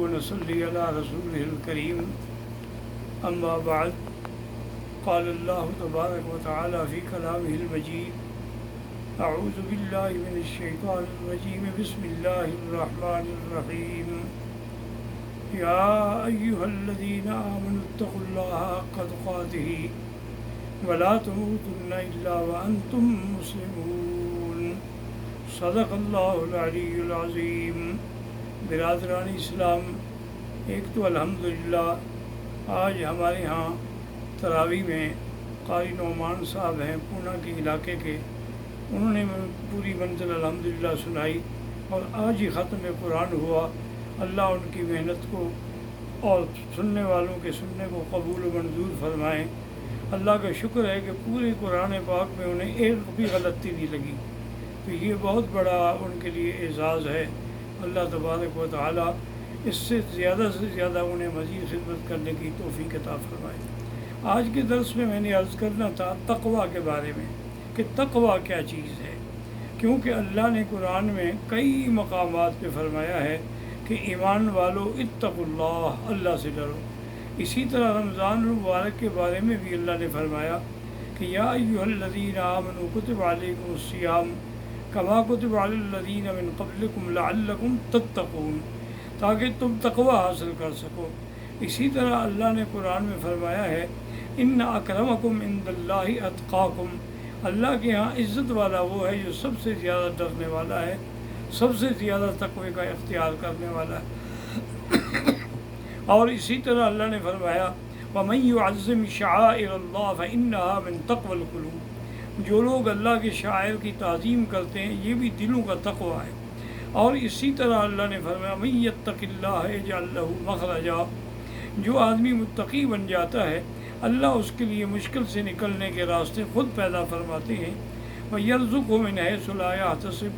ونصلي على رسوله الكريم أما بعد قال الله تبارك وتعالى في كلامه المجيد أعوذ بالله من الشيطان الرجيم بسم الله الرحمن الرحيم يا أيها الذين آمنوا اتقوا الله حق تقاته ولا تموتن إلا وأنتم مسلمون صدق اللہ العلی العظیم۔ برادران اسلام، ایک تو الحمدللہ آج ہمارے ہاں تراویح میں قاری نعمان صاحب ہیں پونا کے علاقے کے، انہوں نے پوری منزل الحمدللہ سنائی اور آج ہی ختم قرآن ہوا۔ اللہ ان کی محنت کو اور سننے والوں کے سننے کو قبول و منظور فرمائیں۔ اللہ کا شکر ہے کہ پورے قرآن پاک میں انہیں ایک بھی غلطی نہیں لگی، تو یہ بہت بڑا ان کے لیے اعزاز ہے۔ اللہ تبارک و تعالی اس سے زیادہ انہیں مزید خدمت کرنے کی توفیق عطا فرمائے۔ آج کے درس میں نے عرض کرنا تھا تقویٰ کے بارے میں کہ تقویٰ کیا چیز ہے، کیونکہ اللہ نے قرآن میں کئی مقامات پہ فرمایا ہے کہ ایمان والو اتقوا اللہ، اللہ سے ڈرو۔ اسی طرح رمضان المبارک کے بارے میں بھی اللہ نے فرمایا کہ یا ایھا الذین آمنوا کتب علیکم الصیام کما کتب علی الذین من قبلکم لعلکم تتقون، تاکہ تم تقوی حاصل کر سکو۔ اسی طرح اللہ نے قرآن میں فرمایا ہے ان اکرمکم عند اللہ اتقاکم، اللہ کے ہاں عزت والا وہ ہے جو سب سے زیادہ ڈرنے والا ہے، سب سے زیادہ تقوی کا اختیار کرنے والا ہے۔ اور اسی طرح اللہ نے فرمایا وَمَن يُعَظِّمْ شَعَائِرَ اللَّهِ فَإِنَّهَا مِن تَقْوَى الْقُلُوبِ، جو لوگ اللہ کے شاعر کی تعظیم کرتے ہیں یہ بھی دلوں کا تقویٰ ہے۔ اور اسی طرح اللہ نے فرمایا مَن يَتَّقِ اللَّهَ يَجْعَل لَّهُ مَخْرَجًا، جو آدمی متقی بن جاتا ہے اللہ اس کے لیے مشکل سے نکلنے کے راستے خود پیدا فرماتے ہیں۔ وَيَرْزُقْهُ مِنْ حَيْثُ لَا يَحْتَسِبُ،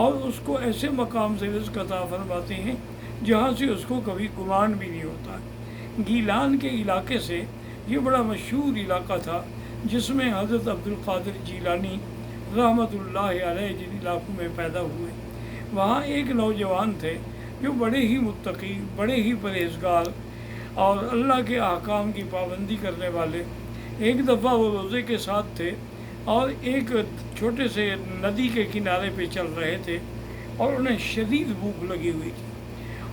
اور اس کو ایسے مقام سے رزق عطا فرماتے ہیں جہاں سے اس کو کبھی گمان بھی نہیں ہوتا۔ گیلان کے علاقے سے یہ بڑا مشہور علاقہ تھا جس میں حضرت عبدالقادر جیلانی رحمۃ اللہ علیہ جن علاقوں میں پیدا ہوئے، وہاں ایک نوجوان تھے جو بڑے ہی متقی، بڑے ہی پرہیزگار اور اللہ کے احکام کی پابندی کرنے والے۔ ایک دفعہ وہ روزے کے ساتھ تھے اور ایک چھوٹے سے ندی کے کنارے پہ چل رہے تھے اور انہیں شدید بھوک لگی ہوئی تھی۔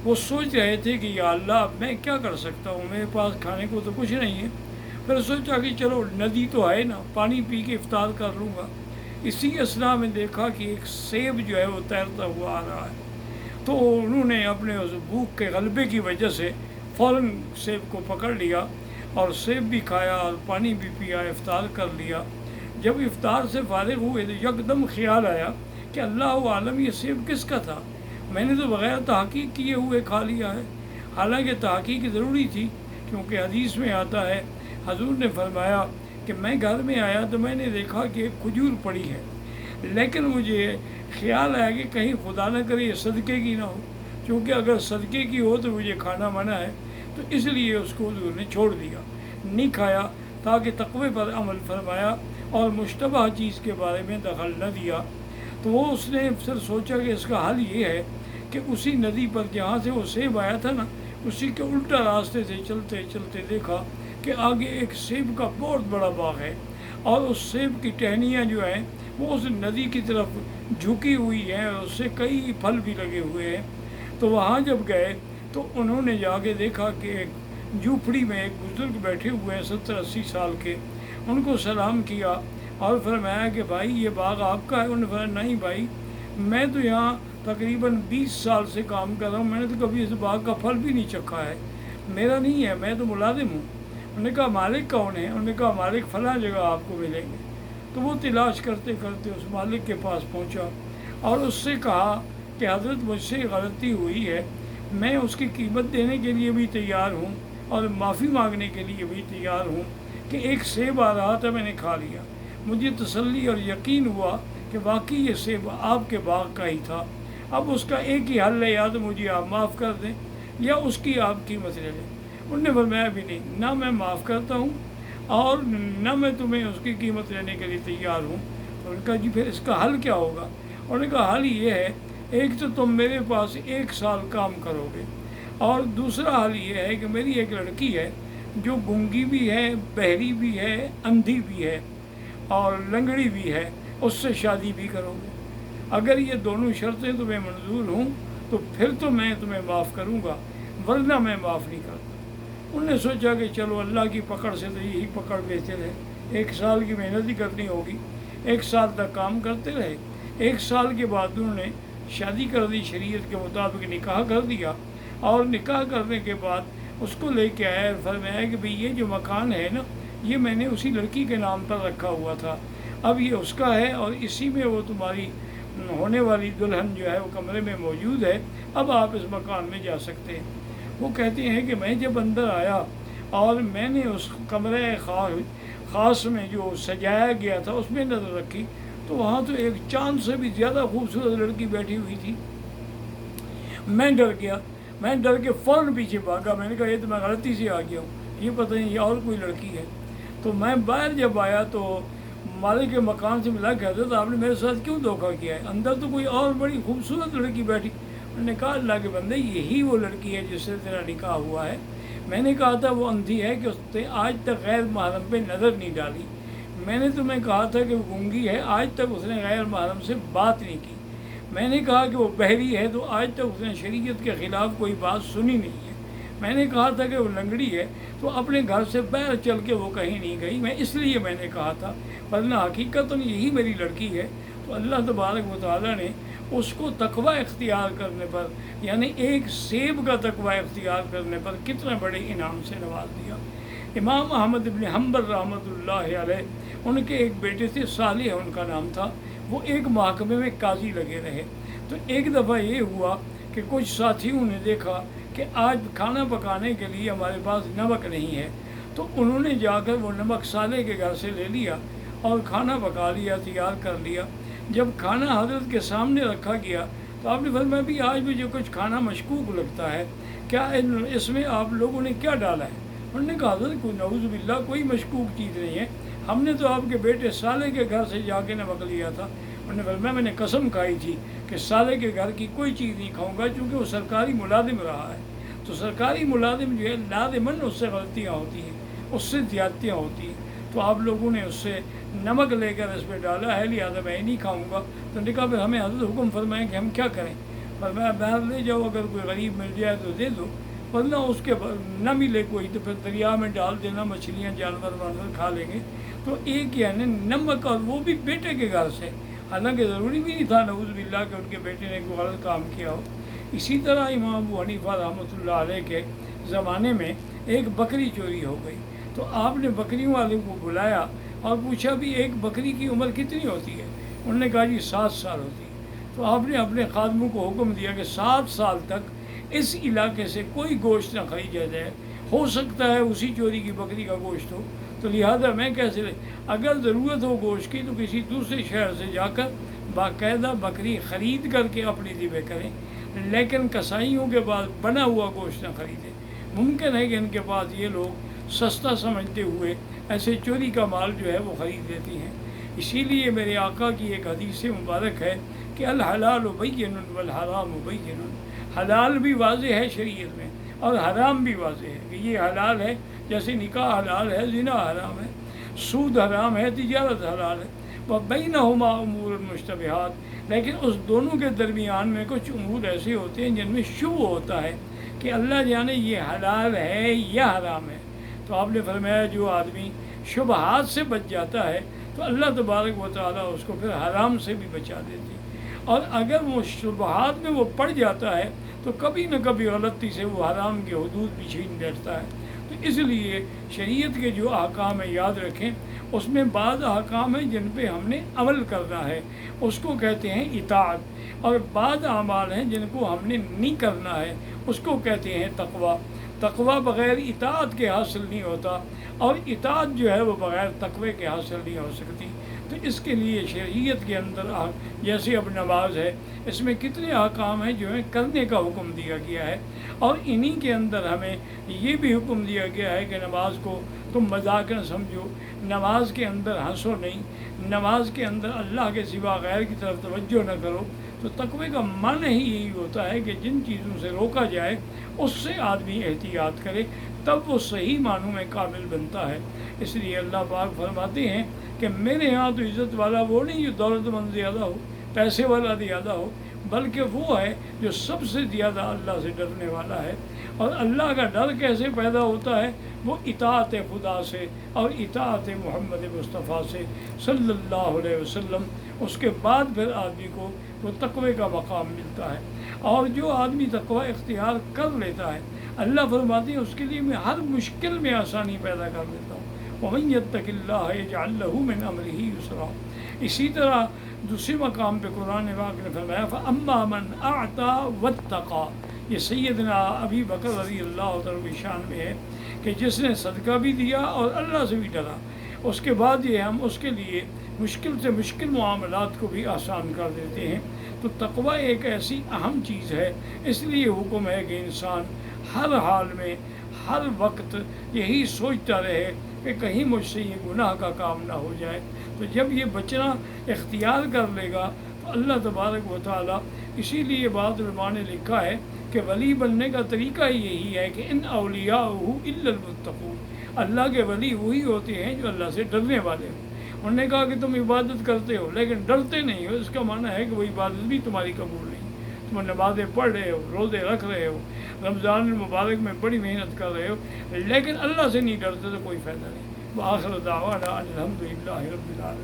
وہ سوچ رہے تھے کہ یا اللہ اب میں کیا کر سکتا ہوں، میرے پاس کھانے کو تو کچھ نہیں ہے۔ پھر سوچا کہ چلو ندی تو ہے نا، پانی پی کے افطار کر لوں گا۔ اسی اثناء میں دیکھا کہ ایک سیب جو ہے وہ تیرتا ہوا آ رہا ہے، تو انہوں نے اپنے اس بھوک کے غلبے کی وجہ سے فوراً سیب کو پکڑ لیا اور سیب بھی کھایا اور پانی بھی پیا، افطار کر لیا۔ جب افطار سے فارغ ہوئے تو یکدم خیال آیا کہ اللہ عالم یہ سیب کس کا تھا، میں نے تو بغیر تحقیق کیے ہوئے کھا لیا ہے۔ حالانکہ تحقیق ضروری تھی، کیونکہ حدیث میں آتا ہے حضور نے فرمایا کہ میں گھر میں آیا تو میں نے دیکھا کہ ایک کھجور پڑی ہے، لیکن مجھے خیال آیا کہ کہیں خدا نہ کرے یہ صدقے کی نہ ہو، کیونکہ اگر صدقے کی ہو تو مجھے کھانا منع ہے، تو اس لیے اس کو حضور نے چھوڑ دیا، نہیں کھایا، تاکہ تقوی پر عمل فرمایا اور مشتبہ چیز کے بارے میں دخل نہ دیا۔ تو وہ اس نے پھر سوچا کہ اس کا حل یہ ہے کہ اسی ندی پر جہاں سے وہ سیب آیا تھا نا، اسی کے الٹا راستے سے چلتے چلتے دیکھا کہ آگے ایک سیب کا بہت بڑا باغ ہے اور اس سیب کی ٹہنیاں جو ہیں وہ اس ندی کی طرف جھکی ہوئی ہیں اور اس سے کئی پھل بھی لگے ہوئے ہیں۔ تو وہاں جب گئے تو انہوں نے جا کے دیکھا کہ ایک جھوپڑی میں ایک بزرگ بیٹھے ہوئے ہیں 70-80 سال کے، ان کو سلام کیا اور فرمایا کہ بھائی یہ باغ آپ کا ہے؟ انہوں نے فرمایا نہیں بھائی، میں تو یہاں تقریباً 20 سال سے کام کر رہا ہوں، میں نے تو کبھی اس باغ کا پھل بھی نہیں چکھا ہے، میرا نہیں ہے، میں تو ملازم ہوں۔ انہوں نے کہا مالک کون ہے؟ انہوں نے کہا مالک فلاں جگہ آپ کو ملیں گے۔ تو وہ تلاش کرتے کرتے اس مالک کے پاس پہنچا اور اس سے کہا کہ حضرت مجھ سے غلطی ہوئی ہے، میں اس کی قیمت دینے کے لیے بھی تیار ہوں اور معافی مانگنے کے لیے بھی تیار ہوں کہ ایک سیب آ رہا تھا میں نے کھا لیا، مجھے تسلی اور یقین ہوا کہ واقعی یہ سیب آپ کے باغ کا ہی تھا۔ اب اس کا ایک ہی حل ہے، یا تو مجھے آپ معاف کر دیں یا اس کی آپ قیمت لے لیں۔ انہوں نے فرمایا بھی نہیں، نہ میں معاف کرتا ہوں اور نہ میں تمہیں اس کی قیمت لینے کے لیے تیار ہوں۔ تو انہوں نے کہا جی پھر اس کا حل کیا ہوگا؟ انہوں نے کہا حل یہ ہے، ایک تو تم میرے پاس 1 سال کام کرو گے اور دوسرا حال یہ ہے کہ میری ایک لڑکی ہے جو گونگی بھی ہے، بہری بھی ہے، اندھی بھی ہے اور لنگڑی بھی ہے، اس سے شادی بھی کرو گے؟ اگر یہ دونوں شرطیں تمہیں منظور ہوں تو پھر تو میں تمہیں معاف کروں گا، ورنہ میں معاف نہیں کرتا۔ انہوں نے سوچا کہ چلو اللہ کی پکڑ سے تو یہی پکڑ بہتر ہے، 1 سال کی محنت ہی کرنی ہوگی۔ 1 سال تک کام کرتے رہے۔ 1 سال کے بعد انہوں نے شادی کر دی، شریعت کے مطابق نکاح کر دیا، اور نکاح کرنے کے بعد اس کو لے کے آیا اور فرمایا کہ بھئی یہ جو مکان ہے نا، یہ میں نے اسی لڑکی کے نام پر رکھا ہوا تھا، اب یہ اس کا ہے اور اسی میں وہ تمہاری ہونے والی دلہن جو ہے وہ کمرے میں موجود ہے، اب آپ اس مکان میں جا سکتے ہیں۔ وہ کہتے ہیں کہ میں جب اندر آیا اور میں نے اس کمرے خاص میں جو سجایا گیا تھا اس میں نظر رکھی تو وہاں تو ایک چاند سے بھی زیادہ خوبصورت لڑکی بیٹھی ہوئی تھی۔ میں ڈر گیا، میں ڈر کے فوراً پیچھے بھاگا۔ میں نے کہا یہ تو میں غلطی سے آ گیا ہوں، یہ پتہ نہیں یہ اور کوئی لڑکی ہے۔ تو میں باہر جب آیا تو مالک کے مکان سے ملا کہ حضرت آپ نے میرے ساتھ کیوں دھوکہ کیا ہے، اندر تو کوئی اور بڑی خوبصورت لڑکی بیٹھی۔ انہوں نے کہا اللہ کے بندے یہی وہ لڑکی ہے جس سے تیرا نکاح ہوا ہے۔ میں نے کہا تھا وہ اندھی ہے کہ اس نے آج تک غیر محرم پہ نظر نہیں ڈالی، میں نے تمہیں کہا تھا کہ وہ گونگی ہے، آج تک اس نے غیر محرم سے بات نہیں کی، میں نے کہا کہ وہ بہری ہے تو آج تک اس نے شریعت کے خلاف کوئی بات سنی نہیں ہے، میں نے کہا تھا کہ وہ لنگڑی ہے تو اپنے گھر سے باہر چل کے وہ کہیں نہیں گئی، میں اس لیے میں نے کہا تھا، ورنہ حقیقت یہی میری لڑکی ہے۔ تو اللہ تبارک و تعالیٰ نے اس کو تقوی اختیار کرنے پر، یعنی ایک سیب کا تقوی اختیار کرنے پر کتنے بڑے انعام سے نواز دیا۔ امام احمد بن حنبل رحمۃ اللہ علیہ، ان کے ایک بیٹے تھے، صالح ان کا نام تھا، وہ ایک محکمے میں قاضی لگے رہے۔ تو ایک دفعہ یہ ہوا کہ کچھ ساتھیوں نے دیکھا کہ آج کھانا پکانے کے لیے ہمارے پاس نمک نہیں ہے، تو انہوں نے جا کر وہ نمک صالح کے گھر سے لے لیا اور کھانا پکا لیا، تیار کر لیا۔ جب کھانا حضرت کے سامنے رکھا گیا تو آپ نے فرمایا بھی آج مجھے کچھ کھانا مشکوک لگتا ہے، کیا اس میں آپ لوگوں نے کیا ڈالا ہے؟ انہوں نے کہا حضرت کوئی نعوذ باللہ کوئی مشکوک چیز نہیں ہے، ہم نے تو آپ کے بیٹے صالح کے گھر سے جا کے نمک لیا تھا۔ انہوں نے فرمایا میں نے قسم کھائی تھی کہ صالح کے گھر کی کوئی چیز نہیں کھاؤں گا، چونکہ وہ سرکاری ملازم رہا ہے، تو سرکاری ملازم جو ہے لازماً اس سے غلطیاں ہوتی ہیں، اس سے زیادتیاں ہوتی ہیں، تو آپ لوگوں نے اس سے نمک لے کر اس پہ ڈالا ہے، لہٰذا میں نہیں کھاؤں گا۔ تو نے کہا پھر ہمیں حضرت حکم فرمائیں کہ ہم کیا کریں؟ فرمایا باہر لے جاؤ، اگر کوئی غریب مل جائے تو دے دو، ورنہ اس کے نہ ملے کوئی تو پھر دریا میں ڈال دینا، مچھلیاں جانور وانور کھا لیں گے۔ تو ایک یعنی نمک، اور وہ بھی بیٹے کے گھر سے، حالانکہ ضروری بھی نہیں تھا نعوذ باللہ کہ ان کے بیٹے نے کوئی غلط کام کیا ہو۔ اسی طرح امام ابو حنیفہ رحمۃ اللہ علیہ کے زمانے میں ایک بکری چوری ہو گئی، تو آپ نے بکریوں والے کو بلایا اور پوچھا بھی ایک بکری کی عمر کتنی ہوتی ہے؟ انہوں نے کہا جی 7 سال ہوتی ہے۔ تو آپ نے اپنے خادموں کو حکم دیا کہ 7 سال تک اس علاقے سے کوئی گوشت نہ خریدا جائے، ہو سکتا ہے اسی چوری کی بکری کا گوشت ہو، تو لہٰذا میں کیسے اگر ضرورت ہو گوشت کی تو کسی دوسرے شہر سے جا کر باقاعدہ بکری خرید کر کے اپنی ذبح کریں، لیکن کسائیوں کے پاس بنا ہوا گوشت نہ خریدیں۔ ممکن ہے کہ ان کے پاس یہ لوگ سستا سمجھتے ہوئے ایسے چوری کا مال جو ہے وہ خرید لیتی ہیں۔ اسی لیے میرے آقا کی ایک حدیث مبارک ہے کہ الحلال بین والحرام بین، حلال بھی واضح ہے شریعت میں اور حرام بھی واضح ہے کہ یہ حلال ہے، جیسے نکاح حلال ہے، زنا حرام ہے، سود حرام ہے، تجارت حلال ہے، وبینہما امور مشتبہات، لیکن اس دونوں کے درمیان میں کچھ امور ایسے ہوتے ہیں جن میں شبہ ہوتا ہے کہ اللہ جانے یہ حلال ہے یا حرام ہے۔ تو آپ نے فرمایا جو آدمی شبہات سے بچ جاتا ہے تو اللہ تبارک و تعالیٰ اس کو پھر حرام سے بھی بچا دیتے ہیں، اور اگر وہ شبہات میں وہ پڑ جاتا ہے تو کبھی نہ کبھی غلطی سے وہ حرام کے حدود بھی چھین بیٹھتا ہے۔ تو اس لیے شریعت کے جو احکام ہیں یاد رکھیں، اس میں بعض احکام ہیں جن پہ ہم نے عمل کرنا ہے، اس کو کہتے ہیں اطاعت، اور بعض اعمال ہیں جن کو ہم نے نہیں کرنا ہے، اس کو کہتے ہیں تقوی۔ تقوی بغیر اطاعت کے حاصل نہیں ہوتا، اور اطاعت جو ہے وہ بغیر تقوی کے حاصل نہیں ہو سکتی۔ تو اس کے لیے شریعت کے اندر جیسے اب نماز ہے، اس میں کتنے احکام ہیں جو ہے کرنے کا حکم دیا گیا ہے، اور انہی کے اندر ہمیں یہ بھی حکم دیا گیا ہے کہ نماز کو تم مذاق نہ سمجھو، نماز کے اندر ہنسو نہیں، نماز کے اندر اللہ کے سوا غیر کی طرف توجہ نہ کرو۔ تو تقوی کا معنی ہی یہی ہوتا ہے کہ جن چیزوں سے روکا جائے اس سے آدمی احتیاط کرے، تب وہ صحیح معنوں میں قابل بنتا ہے۔ اس لیے اللہ پاک فرماتے ہیں کہ میرے ہاں تو عزت والا وہ نہیں جو دولت مند زیادہ ہو، پیسے والا زیادہ ہو، بلکہ وہ ہے جو سب سے زیادہ اللہ سے ڈرنے والا ہے۔ اور اللہ کا ڈر کیسے پیدا ہوتا ہے؟ وہ اطاعت خدا سے اور اطاعت محمد مصطفیٰ سے صلی اللہ علیہ وسلم۔ اس کے بعد پھر آدمی کو وہ تقوی کا مقام ملتا ہے۔ اور جو آدمی تقوی اختیار کر لیتا ہے، اللہ فرماتے ہیں اس کے لیے میں ہر مشکل میں آسانی پیدا کر دیتا ہوں۔ وَمَن يَتَّقِ اللَّهَ يَجْعَل لَّهُ مِنْ أَمْرِهِ يُسْرًا۔ اسی طرح دوسرے مقام پہ قرآن پاک نے فرمایا فَأَمَّا مَنْ أَعْطَى وَاتَّقَى۔ یہ سیدنا ابی بکر رضی اللہ تعالیٰ کی شان میں ہے کہ جس نے صدقہ بھی دیا اور اللہ سے بھی ڈرا، اس کے بعد یہ ہم اس کے لیے مشکل سے مشکل معاملات کو بھی آسان کر دیتے ہیں۔ تو تقوی ایک ایسی اہم چیز ہے، اس لیے حکم ہے کہ انسان ہر حال میں ہر وقت یہی سوچتا رہے کہ کہیں مجھ سے یہ گناہ کا کام نہ ہو جائے۔ تو جب یہ بچنا اختیار کر لے گا تو اللہ تبارک و تعالیٰ، اسی لیے بعض علماء نے لکھا ہے کہ ولی بننے کا طریقہ یہی ہے کہ ان اولیاء الا المتقون، اللہ کے ولی وہی ہوتے ہیں جو اللہ سے ڈرنے والے ہوں۔ انہوں نے کہا کہ تم عبادت کرتے ہو لیکن ڈرتے نہیں ہو، اس کا معنی ہے کہ وہ عبادت بھی تمہاری قبول نہیں۔ تم نمازیں پڑھ رہے ہو، روزے رکھ رہے ہو، رمضان المبارک میں بڑی محنت کر رہے ہو، لیکن اللہ سے نہیں ڈرتے تو کوئی فائدہ نہیں۔ وآخر دعوانا ان الحمد للہ رب العالمین۔